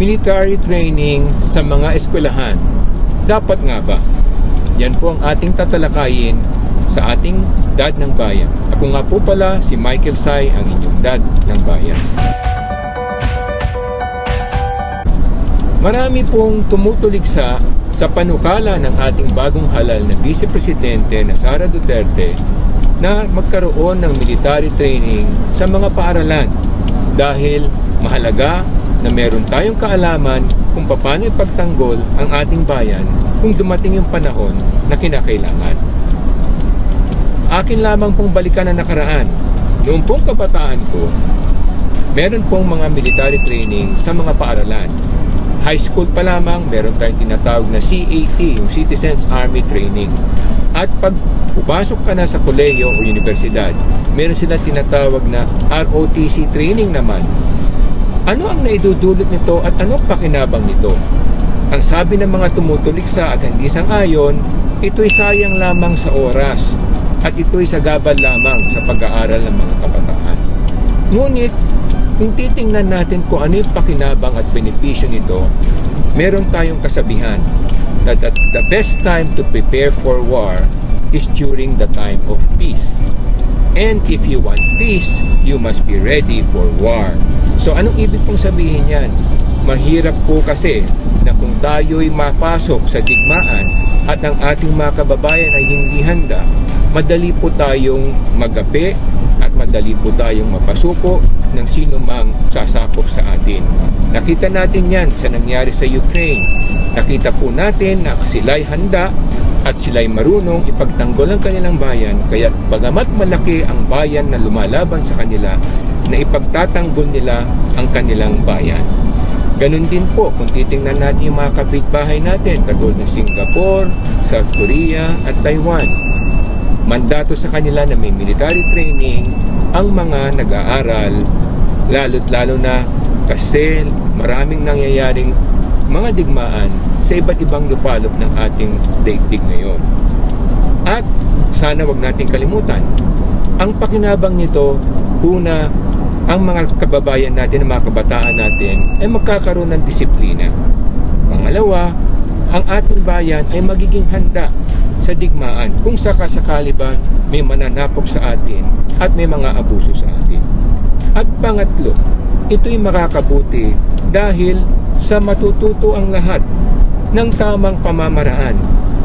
military training sa mga eskwelahan. Dapat nga ba? Yan po ang ating tatalakayin sa ating Dad ng Bayan. Ako nga po pala si Michael Sai, ang inyong Dad ng Bayan. Marami pong tumutuligsa sa panukala ng ating bagong halal na Vice Presidente na Sara Duterte na magkaroon ng military training sa mga paaralan dahil mahalaga na meron tayong kaalaman kung paano ipagtanggol ang ating bayan kung dumating yung panahon na kinakailangan. Akin lamang pong balikan ang nakaraan. Noong pong kabataan ko, meron pong mga military training sa mga paaralan. High school pa lamang, meron tayong tinatawag na CAT, yung Citizens Army Training. At pag pupasok ka na sa kolehiyo o universidad, meron silang tinatawag na ROTC training naman. Ano ang naidudulot nito at anong pakinabang nito? Ang sabi ng mga tumutuligsa at hindi sang-ayon, ito'y sayang lamang sa oras at ito'y sagabal lamang sa pag-aaral ng mga kabataan. Ngunit, kung titingnan natin kung ano yung pakinabang at benepisyo nito, meron tayong kasabihan that the best time to prepare for war is during the time of peace. And if you want peace, you must be ready for war. So anong ibig pong sabihin yan? Mahirap po kasi na kung tayo'y mapasok sa digmaan at ang ating mga kababayan ay hindi handa, madali po tayong magapi at madali po tayong mapasuko ng sino mang sasakop sa atin. Nakita natin yan sa nangyari sa Ukraine. Nakita po natin na sila'y handa at sila'y marunong ipagtanggol ang kanilang bayan, kaya bagamat malaki ang bayan na lumalaban sa kanila, na ipagtatanggol nila ang kanilang bayan. Ganon din po kung titingnan natin yung mga kapitbahay natin, katulad ng Singapore, South Korea at Taiwan. Mandato sa kanila na may military training ang mga nag-aaral, lalo't lalo na kasi maraming nangyayaring mga digmaan sa iba't ibang lupalop ng ating daigdig ngayon. At sana wag nating kalimutan, ang pakinabang nito, una, ang mga kababayan natin, ang mga kabataan natin ay magkakaroon ng disiplina. Pangalawa, ang ating bayan ay magiging handa sa digmaan kung sakasakali ba may mananapok sa atin at may mga abuso sa atin. At pangatlo, ito'y makakabuti dahil sa matututo ang lahat ng tamang pamamaraan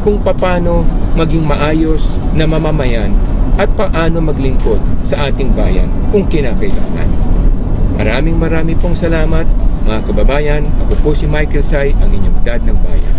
kung paano maging maayos na mamamayan at paano maglingkod sa ating bayan kung kinakailangan. Maraming pong salamat mga kababayan. Ako po si Michael Sai, ang inyong Dad ng Bayan.